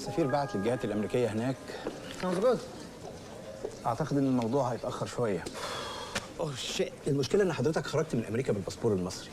السفير بعت للجهات الامريكيه هناك. مظبوط. اعتقد ان الموضوع هيتاخر شويه. اوه شيت. المشكله ان حضرتك خرجت من امريكا بالباسبور المصري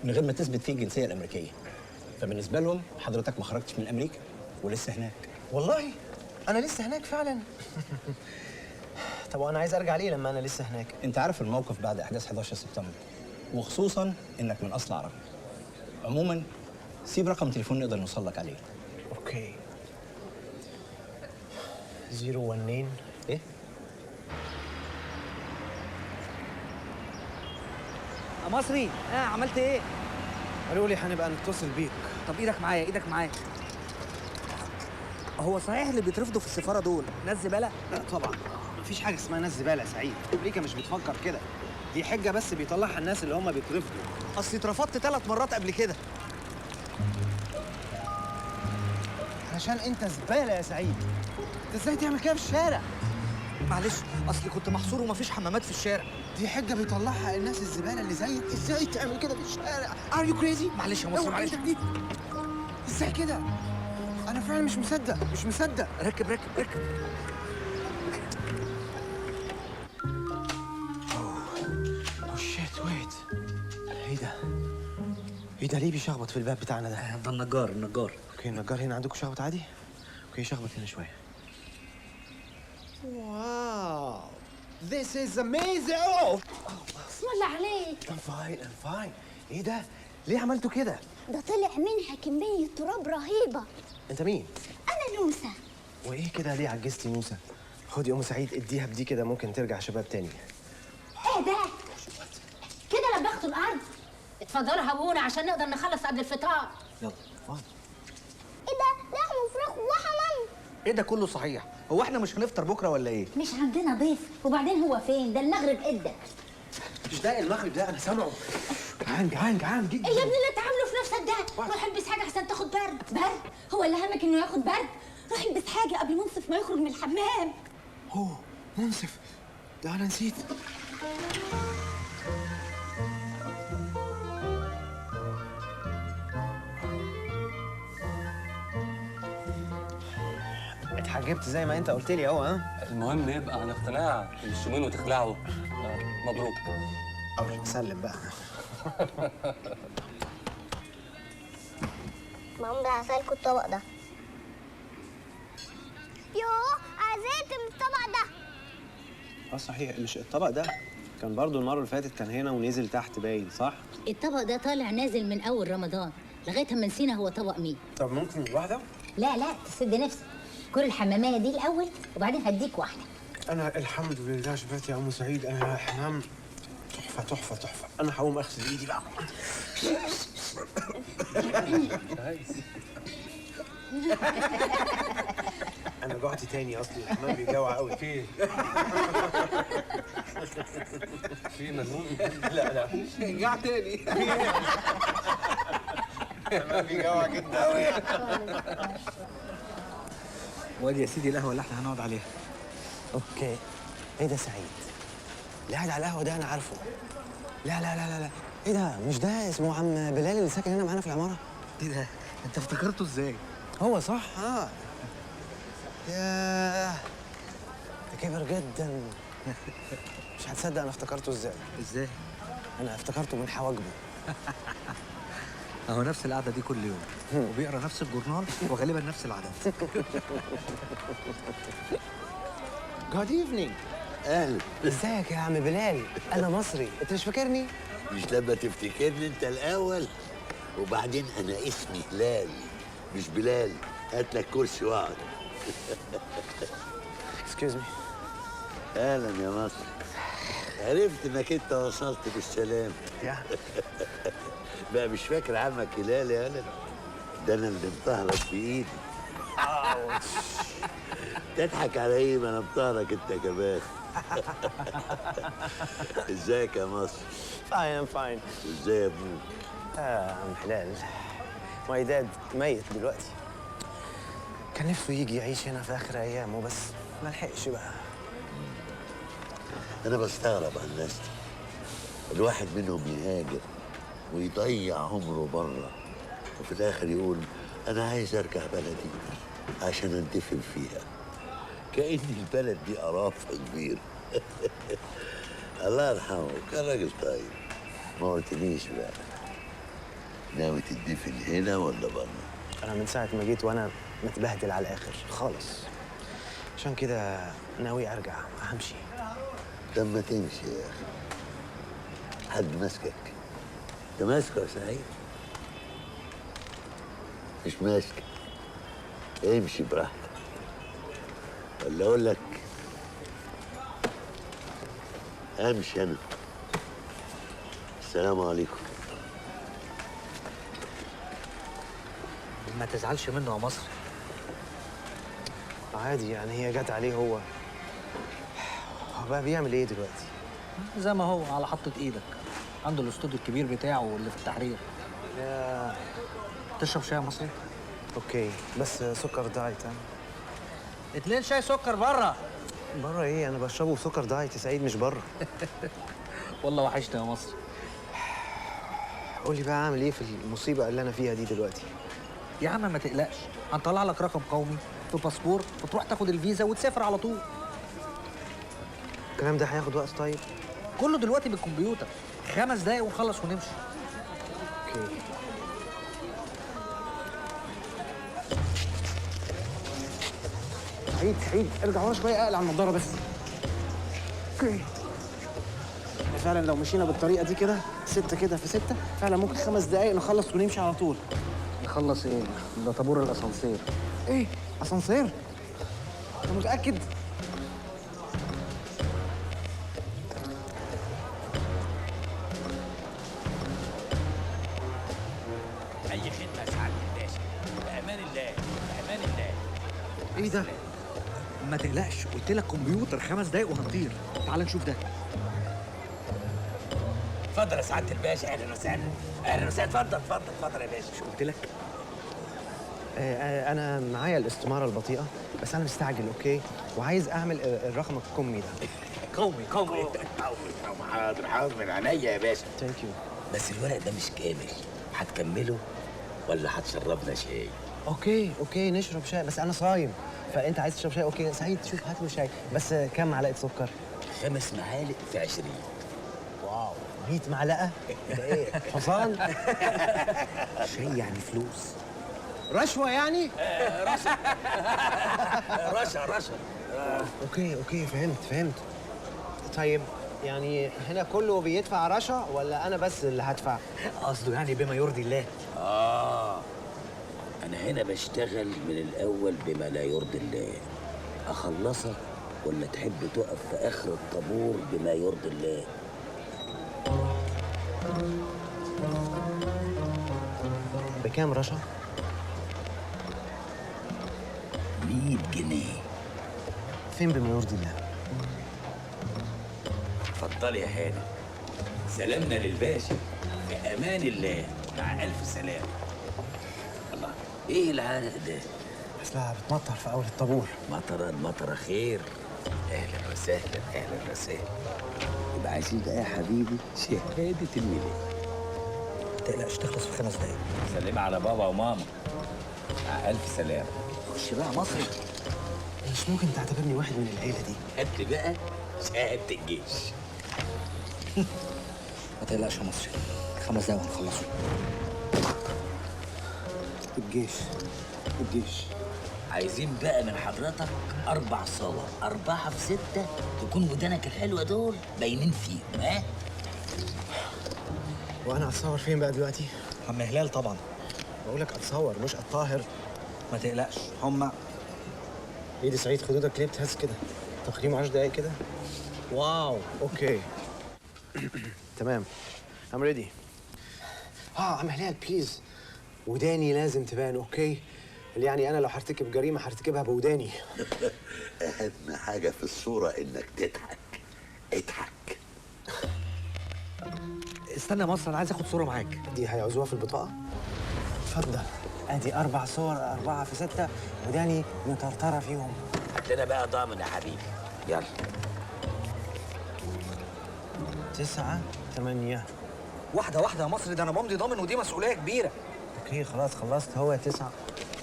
من غير ما تثبت فيه الجنسيه الامريكيه، فبالنسبه لهم حضرتك ما خرجتش من امريكا ولسه هناك. والله انا لسه هناك فعلا. طب وانا عايز ارجع ليه لما انا لسه هناك؟ انت عارف الموقف بعد احداث 11 سبتمبر، وخصوصا انك من اصل عربي. عموما سيب رقم تليفون نقدر نوصل لك عليه. اوكي. 012 ايه؟ يا مصري، عملت ايه؟ قالوا لي هنبقى نتصل بيك. طب ايدك معايا ايدك معايا. هو صحيح اللي بيترفضوا في السفاره دول ناس زباله؟ لا طبعا مفيش حاجه اسمها ناس زباله يا سعيد. امريكا مش بتفكر كده، دي حجه بس بيطلعها الناس اللي هم بيترفضوا. اصلي اترفضت 3 مرات قبل كده. عشان انت زباله يا سعيد. انت ازاي تعمل كده في الشارع؟ معلش اصلي كنت محصور ومفيش حمامات في الشارع. دي حجه بيطلعها الناس الزباله اللي زيك. ازاي تعمل كده في الشارع؟ ار يو كريزي؟ معلش يا مصري معلش. ازاي كده؟ انا فعلا مش مصدق. ركب. اوه شيت ويت. ايه ده ليه بيشخبط في الباب بتاعنا ده؟ ده النجار. اوكي النجار هنا عندكم شخبط عادي؟ اوكي شخبط هنا شويه. واو This is amazing. بسم الله عليك. I'm fine. ايه ده؟ ليه عملتوا كده؟ ده طلع منها كمية تراب رهيبة. انت مين؟ أنا نوسة. وايه كده ليه عجزتي نوسة؟ خدي ام سعيد اديها بدي كده ممكن ترجع شباب تاني. إيه ده؟ كده لبختوا الأرض. اتفضلوا هبونا عشان نقدر نخلص قبل الفطار. يلا اتفضل. إيه ده؟ لحم وفراخ وحمام. ايه ده كله صحيح؟ هو احنا مش هنفطر بكره ولا ايه؟ مش عندنا ضيف، وبعدين هو فين؟ ده المغرب إدى. مش ده المغرب ده انا سامعه. جعان جدا. إيه يا ابني اللي تعمله في نفسك ده؟ روح البس حاجة عشان تاخد برد. هو اللي همك إنه ياخد برد؟ روح البس حاجة قبل منصف ما يخرج من الحمام. اوه منصف ده انا نسيت. اتحجبت زي ما انت قلت لي اهو. ها المهم يبقى عن اقتناع مش يومين وتخلعوا. مبروك. سلم بقى. ماما هسألكوا الطبق ده. يوه عايزاكم الطبق ده. صحيح مش الطبق ده كان برضو المره اللي فاتت كان هنا ونزل تحت باين صح؟ الطبق ده طالع نازل من أول رمضان لغاية ما نسينا هو طبق مين. طب ممكن واحده؟ لا تسد نفسك. كل الحمامية دي الأول وبعدين هديك واحدة. انا الحمد لله شفت يا ام سعيد. انا حمام تحفه. انا هقوم اغسل ايدي بقى. انا جوعت تاني اصلي الحمام بيجوع قوي. في مجنون؟ لا رجع تاني. الحمام بيجوع جدا قوي. وادي يا سيدي القهوه اللي احنا هنقعد عليها. اوكي. ايه ده سعيد؟ اللي قاعد على القهوه ده انا عارفه. لا ايه ده؟ مش ده اسمه عم بلال اللي ساكن هنا معانا في العماره؟ ايه ده؟ انت افتكرته ازاي؟ هو صح. ياه ده كبر جدا. مش هتصدق انا افتكرته ازاي؟ انا افتكرته من حواجبه. اهو نفس القعده دي كل يوم وبيقرا نفس الجورنال وغالبا نفس العادات. جود ايفنينج. اهلا. ازيك يا عم بلال؟ انا مصري، انت مش فاكرني؟ مش لما تفتكرني انت الاول؟ وبعدين انا اسمي هلال مش بلال. هات لك كرسي واقعد. اكسكيوز مي. اهلا يا مصر. عرفت انك انت وصلت بالسلام. بقى مش فاكر عمك هلال يا ولد؟ ده انا اللي مطهرك بايدي. تضحك على ايه؟ ما انا مطهرك انت كمان. ازيك يا مصر؟ فاين. ازاي يا ابوك؟ عم هلال ماي داد ميت دلوقتي. كان نفسه يجي يعيش هنا في اخر ايامه بس ما لحقش بقى. انا بستغرب على الناس دي. الواحد منهم يهاجر ويضيع عمره بره وفي الاخر يقول أنا عايز أرجع بلدي عشان أندفن فيها، كأن البلد دي قرافة كبير. الله يرحمه كان راجل طيب. ما قلتليش بقى، ناوي تدفن هنا ولا بره؟ انا من ساعه ما جيت وانا متبهدل على الاخر خالص، عشان كده ناوي ارجع همشي. طب ما تمشي يا أخي، حد ماسكك؟ أنت ماسكه يا سعيد؟ مش ماسكك، امشي براحتك. ولا أقول لك امشي أنا. السلام عليكم. ما تزعلش منه يا مصري. عادي يعني، هي جت عليه هو بقى بيعمل ايه دلوقتي؟ زي ما هو على حطة ايدك، عنده الاستوديو الكبير بتاعه اللي في التحرير. يا تشرب شاي يا مصري؟ اوكي، بس سكر دايت. ها 2 شاي سكر بره. بره ايه؟ انا بشربه سكر دايت يا سعيد، مش بره. والله وحشني يا مصري. قول لي بقى اعمل ايه في المصيبه اللي انا فيها دي دلوقتي؟ يا عم ما تقلقش، هنطلع لك رقم قومي في باسبور وتروح تاخد الفيزا وتسافر على طول. الكلام ده هياخد وقت طيب؟ كله دلوقتي بالكمبيوتر، 5 دقايق ونخلص ونمشي. اوكي. سعيد ارجع ورا شويه، اقلع النضاره بس. اوكي. فعلا لو مشينا بالطريقه دي كده 6 كده في 6 فعلا ممكن 5 دقايق نخلص ونمشي على طول. نخلص ايه؟ ده طابور الاسانسير. ايه؟ اسانسير؟ انت متاكد؟ أي خدمة سعادة الباشا، بأمان الله بأمان الله. ايه ده؟ ما تقلقش، قلت لك كمبيوتر، 5 دقايق وهنطير. تعال نشوف ده. اتفضل يا سعادة الباشا، أهلا وسهلا. أهلا وسهلا، اتفضل اتفضل اتفضل يا باشا. مش قلت لك؟ انا معايا الاستماره البطيئه، بس انا مستعجل. اوكي، وعايز اعمل الرقم القومي ده. قومي قومي حاضر حاضر من عينيا يا باشا. ثانك يو. بس الورق ده مش كامل، هتكمله ولا هتشربنا شاي؟ اوكي نشرب شاي، بس انا صايم، فانت عايز تشرب شاي؟ اوكي سعيد، شوف هات له شاي، بس كام معلقه سكر؟ 5 معالق في 20. واو، 100 معلقه؟ ده ايه، حصان؟ شاي يعني فلوس. رشوه يعني؟ رشا. اوكي فهمت. طيب يعني هنا كله بيدفع رشا ولا انا بس اللي هدفع؟ قصده يعني بما يرضي الله. أنا هنا بشتغل من الأول بما لا يرضي الله. أخلصك ولا تحب تقف في آخر الطابور بما يرضي الله؟ بكام رشا؟ 100 جنيه. فين بما يرضي الله؟ اتفضلي يا هاني. سلامنا للباشا، في امان الله، مع الف سلامه. الله، ايه العرق ده؟ اصلها بتمطر في اول الطابور. مطره خير. اهلا وسهلا اهلا وسهلا. يبقى عايزين بقى يا حبيبي شهاده الميلاد. ما تقلقش، تخلص في 5 دقايق. سلمي على بابا وماما، مع الف سلامه. خش بقى مصري. مش ممكن تعتبرني واحد من العيله دي؟ هات لي بقى شهاده الجيش. ما تقلقش يا مصري، 5 دقايق وهنخلصه. الجيش. عايزين بقى من حضرتك 4 صور، 4 في 6، تكون ودانك الحلوة دول باينين فيهم، ها؟ وانا اتصور فين بقى دلوقتي؟ عم هلال طبعا. بقول لك اتصور مش الطاهر. ما تقلقش، هما ايدي سعيد، خدودك ليه بتهز كده؟ تقييم 10 دقايق كده. واو، اوكي. تمام، I'm ready. عم هلال بليز، وداني لازم تبان. اوكي، اللي يعني انا لو هرتكب جريمه هرتكبها بوداني. أهم حاجة في الصورة إنك تضحك. اضحك. استنى يا مصر، انا عايز اخد صوره معاك. دي هيعوزوها في البطاقه؟ اتفضل، ادي 4 صور، 4 في 6، وداني مطرطره فيهم. هات لنا بقى ضامن يا حبيبي، يلا. 9 8. واحده واحده يا مصري، ده انا بمضي ضامن ودي مسؤوليه كبيره. اوكي خلاص خلصت. هو 9.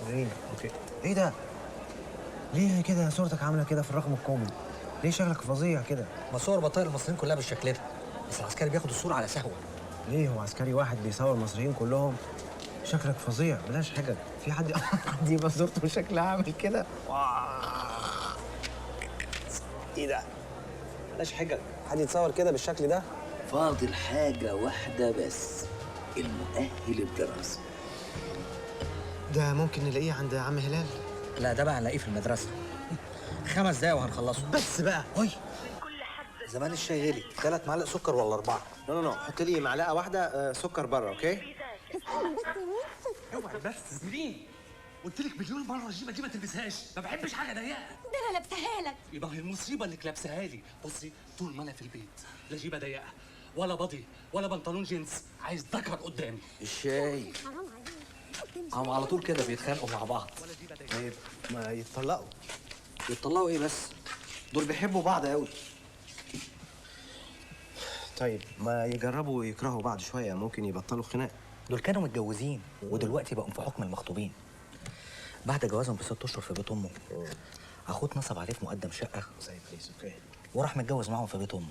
وريني. اوكي. ايه ده؟ ليه كده صورتك عامله كده في الرقم القومي؟ ليه شكلك فظيع كده؟ ما صور بطايق المصريين كلها بالشكل ده، بس العسكري بياخد الصوره على سهوه. ليه هو عسكري واحد بيصور المصريين كلهم؟ شكلك فظيع، بلاش حجج. في حد حد يبقى صورته شكلها عامل كده؟ ايه ده؟ بلاش حجج، حد يتصور كده بالشكل ده؟ فاضل حاجة واحدة بس، المؤهل الدراسي. ده ممكن نلاقيه عند عم هلال؟ لا ده بقى هنلاقيه في المدرسه. 5 دقايق وهنخلصه. بس بقى. هاي زمان الشاي غلي، 3 معالق سكر ولا 4؟ نو حط لي معلقه واحده سكر بره. اوكي. اوعي بس سنين. قلت لك مليون مره الجيبه دي ما تلبسهاش، ما بحبش حاجه ضيقه. ده انا لابساها لك. يبقى هي المصيبه انك لابساها لي. بصي، طول ما انا في البيت لا جيبه ضيقه ولا بادي ولا بنطلون جينز، عايز ذكر قدامي. الشاي هم على طول كده بيتخانقوا مع بعض. طيب ما يتطلقوا. يتطلقوا ايه بس؟ دول بيحبوا بعض قوي. طيب ما يجربوا يكرهوا بعض شويه، ممكن يبطلوا خناق. دول كانوا متجوزين ودلوقتي بقوا في حكم المخطوبين. بعد جوازهم ب6 اشهر في بيت امه، اخوه اتنصب عليه في مقدم شقه زي بليز. اوكي. وراح متجوز معاهم في بيت امه.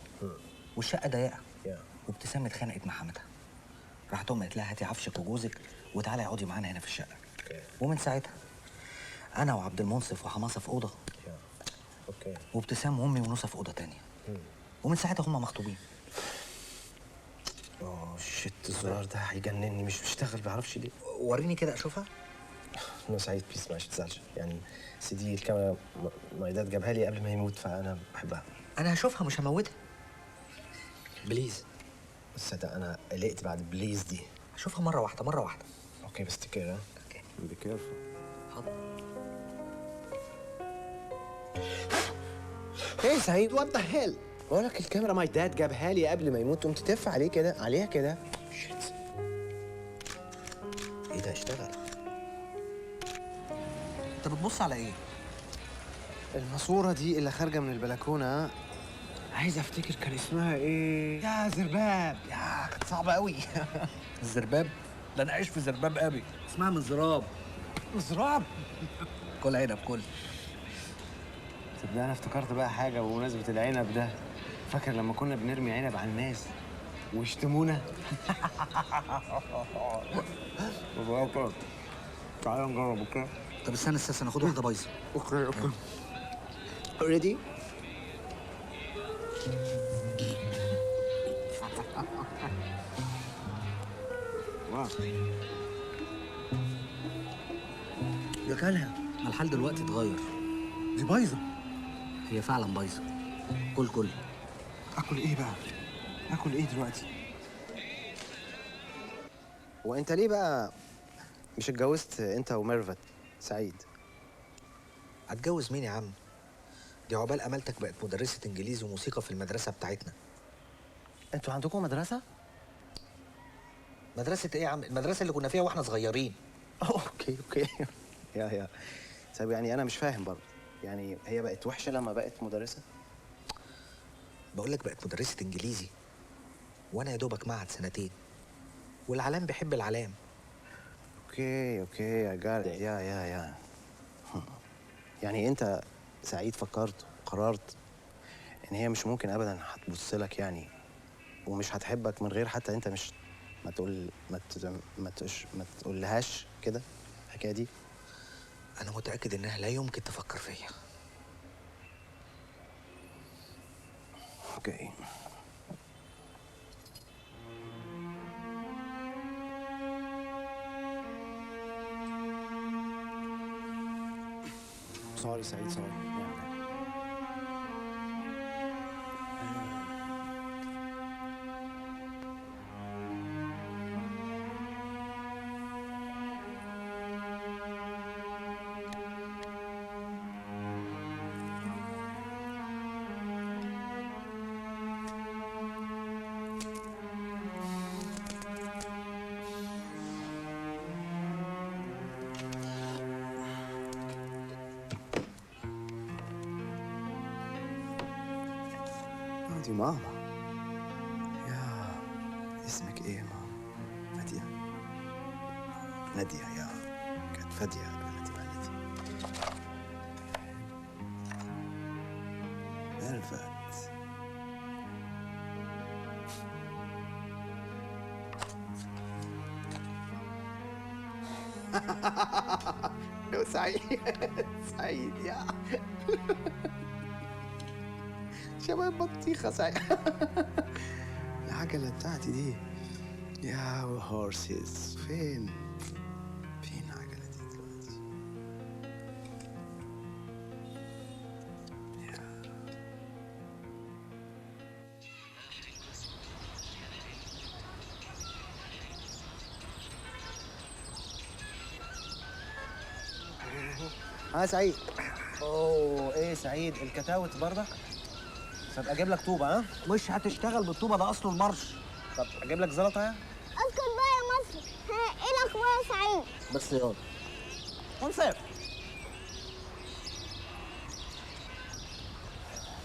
والشقه ضيقه. يا. وابتسام اتخانقت مع حماتها. راحت امها قالت لها هاتي عفشك وجوزك وتعالي اقعدي معانا هنا في الشقه. ومن ساعتها انا وعبد المنصف وحماسه في اوضه، اوكي. وابتسام وامي ونوسه في اوضه تانية. ومن ساعتها هم مخطوبين. اوه شيت، الزرار ده هيجنني، مش بيشتغل، بعرفش ليه. وريني كده اشوفها. نو سعيد بليز، ما تزعلش. يعني سي دي الكاميرا مايداد جابها لي قبل ما يموت، فانا بحبها. انا هشوفها مش هموتها. بليز. تصدق انا قلقت بعد بليز دي. هشوفها مره واحده مره واحده. اوكي بس تكير. ها اوكي بي كيرفول. حاضر. ايه سعيد، وات ذا هيل؟ بقول لك الكاميرا ماي داد جابها لي قبل ما يموت، قمت تف عليه كده عليها كده. شيت. ايه ده؟ اشتغل. انت بتبص على ايه؟ الماسوره دي اللي خارجه من البلكونه، عايز افتكر كان اسمها ايه. يا زرباب، يا كانت صعبه قوي. الزرباب؟ ده انا عايش في زرباب قوي، اسمها مزراب. مزراب. كل عنب كل. صدق انا افتكرت بقى حاجه بمناسبه العنب ده. فاكر لما كنا بنرمي عنب على الناس ويشتمونا؟ تعالى نجرب. اوكي. طب استنى استنى ناخد واحده بايظه. اوكي. ريدي. واو. يا كلها الحال دلوقتي اتغير. دي بايظه. هي فعلا بايظه. كل اكل ايه بقى؟ اكل ايه دلوقتي؟ وانت ليه بقى مش اتجوزت انت وميرفت سعيد؟ هتجوز مين يا عم؟ دي عقبال امالتك بقت مدرسه انجليزي وموسيقى في المدرسه بتاعتنا. انتوا عندكم مدرسه؟ مدرسه ايه يا عم؟ المدرسه اللي كنا فيها واحنا صغيرين. اوكي. يا طيب يعني انا مش فاهم برضه، يعني هي بقت وحشه لما بقت مدرسه؟ بقول لك بقت مدرسه انجليزي وانا يا دوبك معهد 2 سنين، والعلام بيحب العلام. اوكي I got it. يا يعني انت سعيد فكرت وقررت ان هي مش ممكن ابدا هتبص لك يعني، ومش هتحبك من غير حتى انت مش ما تقولهاش كده الحكايه دي؟ انا متاكد انها لا يمكن تفكر فيا. اوكي. سوري سعيد، سوري. دي ماما. يا اسمك ايه يا ماما؟ فاتية. ناديه يا كانت فاديه قبل ما تبقى ناديه. بيرفكت. لو سعيد سعيد يا شباب بطيخة سعيد. العجلة بتاعتي دي يا هورسيز فين عجلتي دلوقتي؟ سعيد. اوه ايه سعيد الكتاوت برضك؟ طب اجيب لك طوبه ها؟ مش هتشتغل بالطوبه، ده اصله المرش. طب اجيب لك زلطه ها؟ اسكت بقى يا مصر. ها ايه الاخبار يا سعيد؟ بس يلا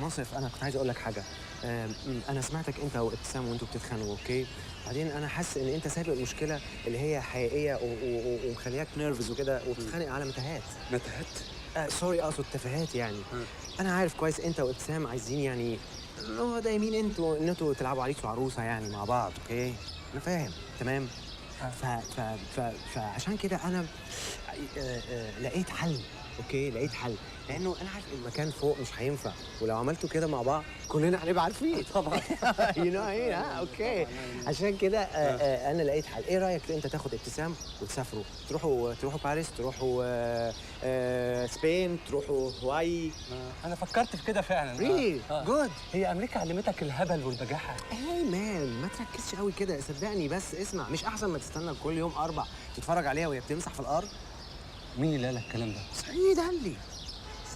منصف انا كنت عايز اقول لك حاجه. انا سمعتك انت وابتسام وانتوا بتتخانقوا اوكي. بعدين انا حاسس ان انت سابق المشكله اللي هي حقيقيه ومخلياك نيرفز وكده وبتتخانق على متاهات. سوري اقصد تفاهات يعني. انا عارف كويس انت وابتسام عايزين يعني هو ده يمين انتوا تلعبوا عريس وعروسه يعني مع بعض اوكي. انا فاهم تمام. فعشان كده انا لقيت حل اوكي. لقيت حل لانه انا عارف المكان فوق مش هينفع ولو عملتوا كده مع بعض كلنا هنبقى عارفين طبعا. ايه اوكي. عشان كده انا لقيت حل. ايه رايك انت تاخد ابتسام وتسافروا تروحوا باريس، تروحوا سبين، تروحوا هواي. انا فكرت في كده فعلا. ريلي جود. هي امريكا علمتك الهبل والبجاحه. هاي مان ما تركزش قوي كده صدقني. بس اسمع، مش احسن ما تستنى كل يوم 4 تتفرج عليها وهي بتمسح في الارض؟ مين اللي قال لك الكلام ده؟ سعيد قال لي.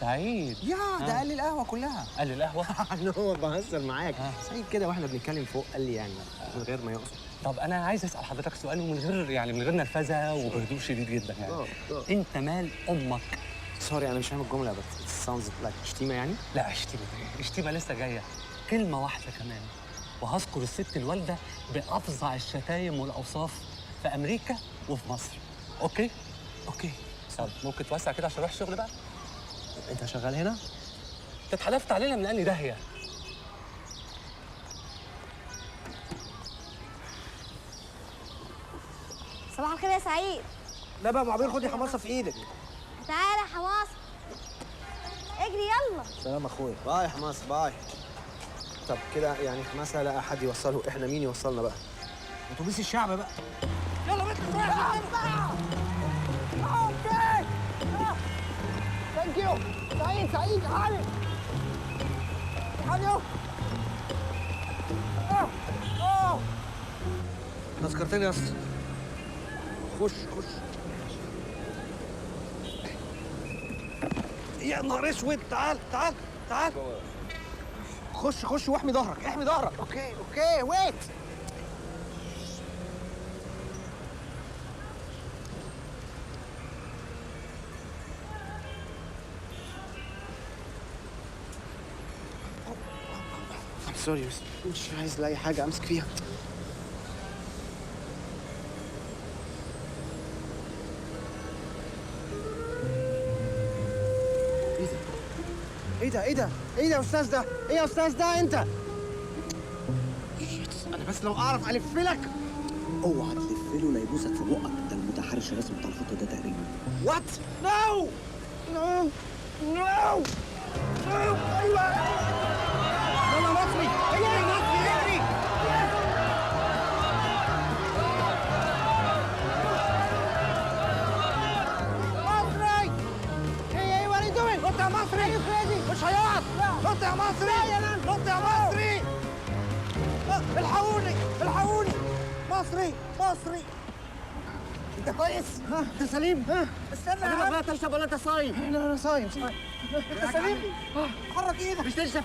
سعيد؟ ده قال لي القهوه كلها. قال لي القهوه؟ انا هو بهزر معاك. سعيد كده واحنا بنتكلم فوق قال لي يعني من غير ما يقصد. طب انا عايز اسال حضرتك سؤال ومن غير نرفزه وبهدوء شديد جدا يعني. انت مال امك؟ سوري انا مش فاهم الجمله بس ساوندز لايك شتيمه يعني. لا شتيمه لسه جايه. كلمه واحده كمان وهذكر الست الوالده بافظع الشتايم والاوصاف في امريكا وفي مصر. اوكي. طب ممكن توسع كده عشان اروح الشغل بقى؟ انت شغال هنا؟ انت اتحلفت علينا من اني داهيه. صباح الخير يا سعيد. لا بقى معبير خدي حماصه في ايدك. تعالى يا حماصه اجري يلا. سلام اخويا. باي يا حماصه باي. طب كده يعني حماسه لا حد يوصله، احنا مين يوصلنا بقى؟ اتوبيس الشعب بقى. يلا بيت اوكي. ثانك يو. سعيد تعالي تذكرتني يا اسطى. خش يا نهار اسود. تعال خش واحمي ظهرك اوكي ويت. سوري بس مش عايز لاقي حاجه امسك فيها. ايه ده يا استاذ ده؟ ايه يا استاذ ده انت؟ انا بس لو اعرف الف لك. اوعى تلف له لا يبوسك في بقك، ده المتحرش الرسمي بتاع الخط ده تقريبا. وات؟ نو ايوه يلا مصري اجري. مصري ايه what are you doing؟ نط يا مصري. مش هيقعد. نط يا مصري. الحقوني مصري. انت كويس؟ انت سليم؟ استنى يا عم. تشرب ولا انت صايم؟ لا انا صايم. انت سليم؟ حرك ايدك. مش تنشف